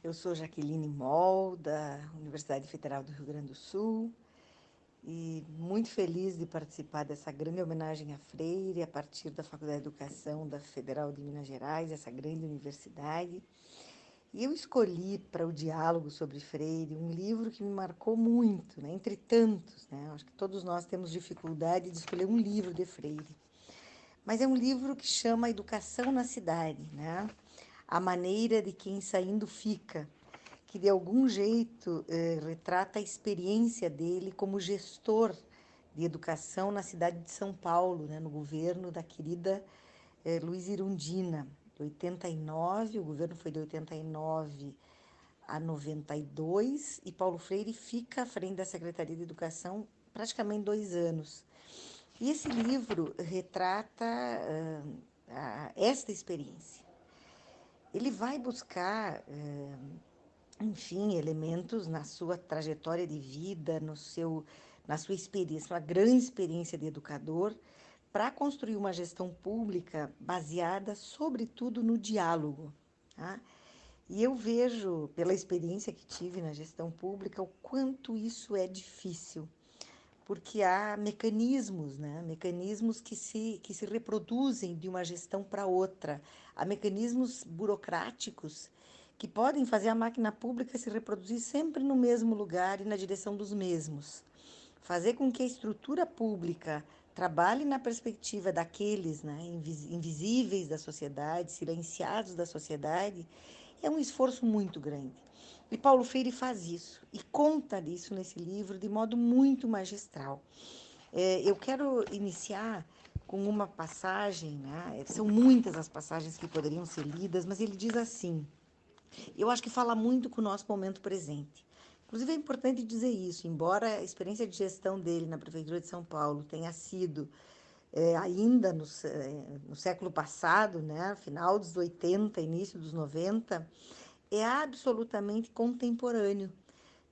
Eu sou Jaqueline Moll, da Universidade Federal do Rio Grande do Sul, e muito feliz de participar dessa grande homenagem a Freire, a partir da Faculdade de Educação da Federal de Minas Gerais, essa grande universidade. E eu escolhi para o diálogo sobre Freire um livro que me marcou muito, né? Entre tantos, né? Acho que todos nós temos dificuldade de escolher um livro de Freire. Mas é um livro que chama Educação na Cidade, né? A maneira de quem saindo fica, que de algum jeito retrata a experiência dele como gestor de educação na cidade de São Paulo, né, no governo da querida Luiz Irundina, de 89, o governo foi de 89 a 92, e Paulo Freire fica à frente da Secretaria de Educação praticamente 2 anos. E esse livro retrata esta experiência. Ele vai buscar enfim, elementos na sua trajetória de vida, na sua experiência, uma grande experiência de educador, para construir uma gestão pública baseada, sobretudo, no diálogo. Tá? E eu vejo, pela experiência que tive na gestão pública, o quanto isso é difícil, porque há mecanismos, né? Mecanismos que se reproduzem de uma gestão para outra. Há mecanismos burocráticos que podem fazer a máquina pública se reproduzir sempre no mesmo lugar e na direção dos mesmos. Fazer com que a estrutura pública trabalhe na perspectiva daqueles, né, invisíveis da sociedade, silenciados da sociedade, é um esforço muito grande. E Paulo Freire faz isso e conta disso nesse livro de modo muito magistral. Eu quero iniciar com uma passagem, né? São muitas as passagens que poderiam ser lidas, mas ele diz assim, eu acho que fala muito com o nosso momento presente. Inclusive é importante dizer isso, embora a experiência de gestão dele na Prefeitura de São Paulo tenha sido ainda no século passado, né, final dos 80, início dos 90, é absolutamente contemporâneo,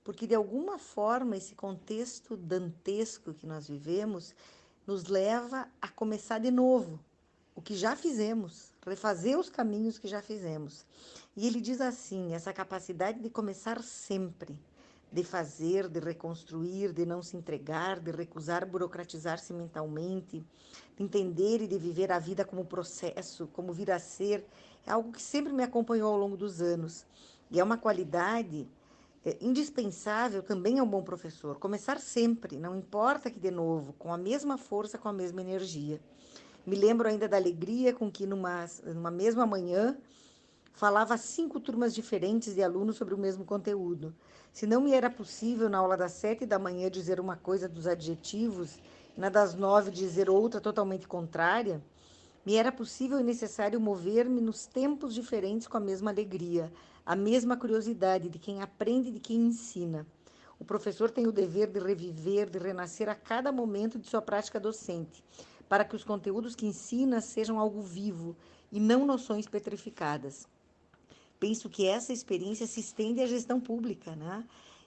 porque de alguma forma esse contexto dantesco que nós vivemos nos leva a começar de novo o que já fizemos, refazer os caminhos que já fizemos. E ele diz assim: essa capacidade de começar sempre, de fazer, de reconstruir, de não se entregar, de recusar burocratizar-se mentalmente, de entender e de viver a vida como processo, como vir a ser, é algo que sempre me acompanhou ao longo dos anos. E é uma qualidade indispensável também a um bom professor. Começar sempre, não importa que de novo, com a mesma força, com a mesma energia. Me lembro ainda da alegria com que numa mesma manhã falava 5 turmas diferentes de alunos sobre o mesmo conteúdo. Se não me era possível na aula das 7 da manhã dizer uma coisa dos adjetivos, e na das 9 dizer outra totalmente contrária, me era possível e necessário mover-me nos tempos diferentes com a mesma alegria, a mesma curiosidade de quem aprende e de quem ensina. O professor tem o dever de reviver, de renascer a cada momento de sua prática docente, para que os conteúdos que ensina sejam algo vivo e não noções petrificadas. Penso que essa experiência se estende à gestão pública, né?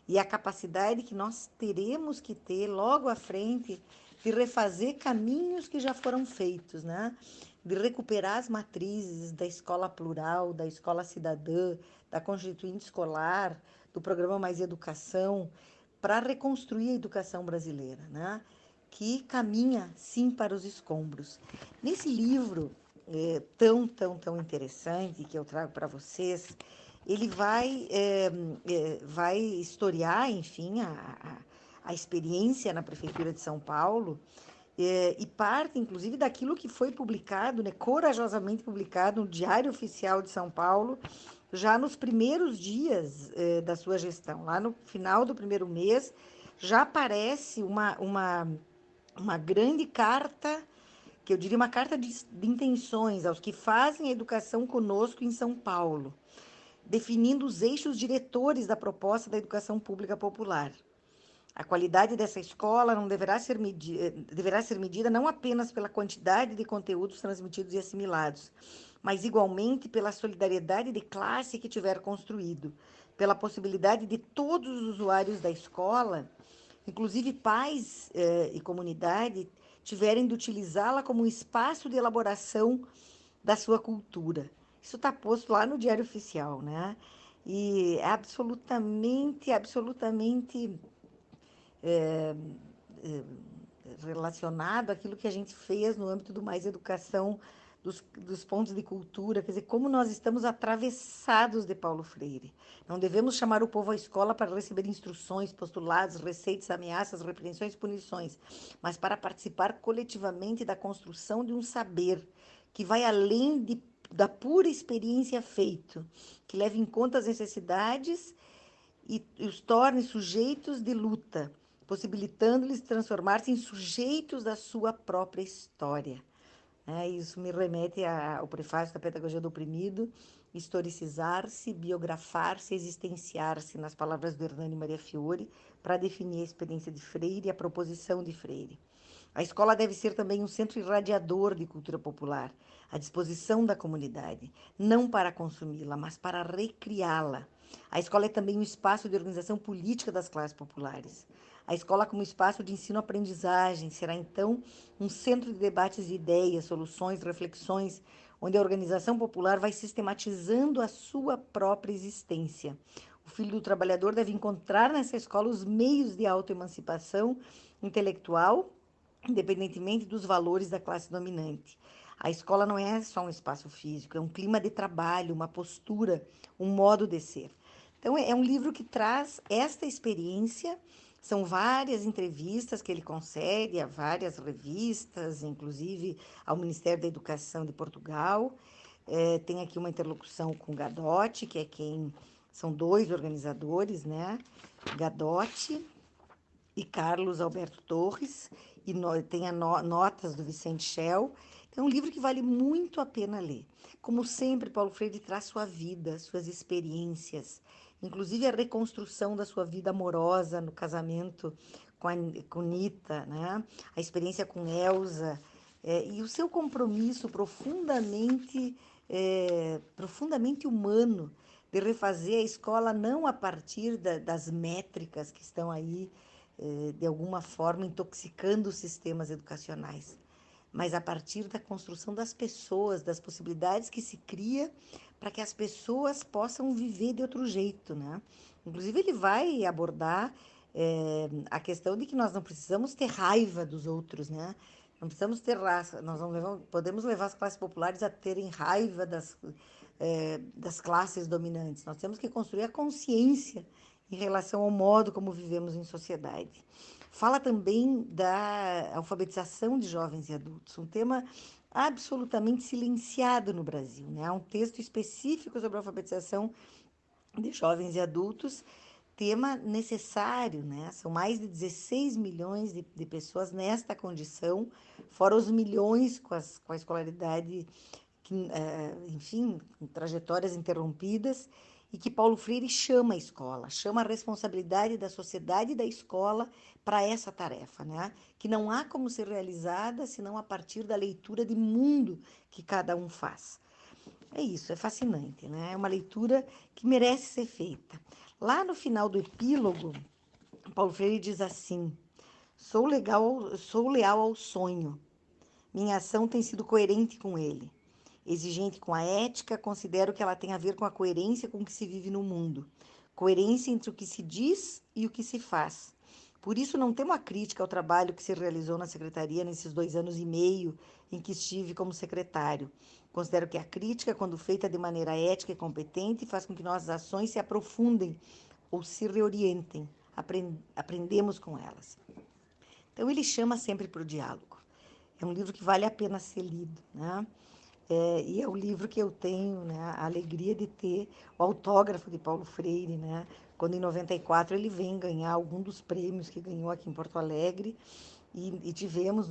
E a capacidade que nós teremos que ter logo à frente de refazer caminhos que já foram feitos, né? De recuperar as matrizes da escola plural, da escola cidadã, da constituinte escolar, do programa Mais Educação, para reconstruir a educação brasileira, né? Que caminha sim para os escombros. Nesse livro tão interessante que eu trago para vocês, ele vai historiar, enfim, a experiência na Prefeitura de São Paulo, e parte, inclusive, daquilo que foi publicado, né, corajosamente publicado no Diário Oficial de São Paulo, já nos primeiros dias da sua gestão. Lá no final do primeiro mês, já aparece uma grande carta, que eu diria uma carta de intenções aos que fazem a educação conosco em São Paulo, definindo os eixos diretores da proposta da educação pública popular. A qualidade dessa escola não deverá ser medida não apenas pela quantidade de conteúdos transmitidos e assimilados, mas igualmente pela solidariedade de classe que tiver construído, pela possibilidade de todos os usuários da escola, inclusive pais e comunidade, tiverem de utilizá-la como um espaço de elaboração da sua cultura. Isso está posto lá no Diário Oficial, né? e absolutamente, absolutamente relacionado àquilo que a gente fez no âmbito do Mais Educação, dos pontos de cultura, quer dizer, como nós estamos atravessados de Paulo Freire. Não devemos chamar o povo à escola para receber instruções, postulados, receitas, ameaças, repreensões, punições, mas para participar coletivamente da construção de um saber que vai além da pura experiência feito, que leve em conta as necessidades e os torne sujeitos de luta, possibilitando-lhes transformar-se em sujeitos da sua própria história. Isso me remete ao prefácio da Pedagogia do Oprimido, historicizar-se, biografar-se, existenciar-se, nas palavras do Hernani Maria Fiore, para definir a experiência de Freire e a proposição de Freire. A escola deve ser também um centro irradiador de cultura popular, à disposição da comunidade, não para consumi-la, mas para recriá-la. A escola é também um espaço de organização política das classes populares. A escola, como espaço de ensino-aprendizagem, será então um centro de debates de ideias, soluções, reflexões, onde a organização popular vai sistematizando a sua própria existência. O filho do trabalhador deve encontrar nessa escola os meios de autoemancipação intelectual, independentemente dos valores da classe dominante. A escola não é só um espaço físico, é um clima de trabalho, uma postura, um modo de ser. Então, é um livro que traz esta experiência. São várias entrevistas que ele concede a várias revistas, inclusive ao Ministério da Educação de Portugal. Tem aqui uma interlocução com Gadotti, que é quem são dois organizadores, né? Gadotti e Carlos Alberto Torres, e tem notas do Vicente Schell. É um livro que vale muito a pena ler. Como sempre, Paulo Freire traz sua vida, suas experiências, inclusive a reconstrução da sua vida amorosa no casamento com Nita, né? A experiência com Elsa, e o seu compromisso profundamente humano de refazer a escola não a partir das métricas que estão aí, de alguma forma, intoxicando os sistemas educacionais, mas a partir da construção das pessoas, das possibilidades que se cria para que as pessoas possam viver de outro jeito, né? Inclusive, ele vai abordar a questão de que nós não precisamos ter raiva dos outros, né? Não precisamos ter raça, nós não podemos levar as classes populares a terem raiva das classes dominantes. Nós temos que construir a consciência em relação ao modo como vivemos em sociedade. Fala também da alfabetização de jovens e adultos, um tema absolutamente silenciado no Brasil, né? Há um texto específico sobre a alfabetização de jovens e adultos, tema necessário, né? São mais de 16 milhões de pessoas nesta condição, fora os milhões com a escolaridade, enfim, com trajetórias interrompidas, e que Paulo Freire chama a escola, chama a responsabilidade da sociedade e da escola para essa tarefa, né? Que não há como ser realizada senão a partir da leitura de mundo que cada um faz. É isso, é fascinante, né? É uma leitura que merece ser feita. Lá no final do epílogo, Paulo Freire diz assim: sou leal ao sonho. Minha ação tem sido coerente com ele. Exigente com a ética, considero que ela tem a ver com a coerência com que se vive no mundo. Coerência entre o que se diz e o que se faz. Por isso, não temo a crítica ao trabalho que se realizou na secretaria nesses 2 anos e meio em que estive como secretário. Considero que a crítica, quando feita de maneira ética e competente, faz com que nossas ações se aprofundem ou se reorientem. Aprendemos com elas. Então, ele chama sempre para o diálogo. É um livro que vale a pena ser lido, né? E é o livro que eu tenho, né, a alegria de ter o autógrafo de Paulo Freire, né? Quando em 94 ele vem ganhar algum dos prêmios que ganhou aqui em Porto Alegre, e tivemos,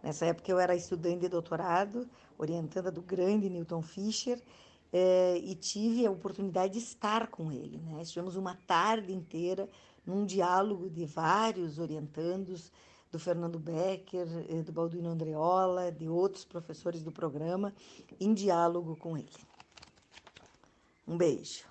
nessa época eu era estudante de doutorado, orientanda do grande Newton Fischer, e tive a oportunidade de estar com ele, né? Estivemos uma tarde inteira num diálogo de vários orientandos, do Fernando Becker, do Balduino Andreola, de outros professores do programa, em diálogo com ele. Um beijo.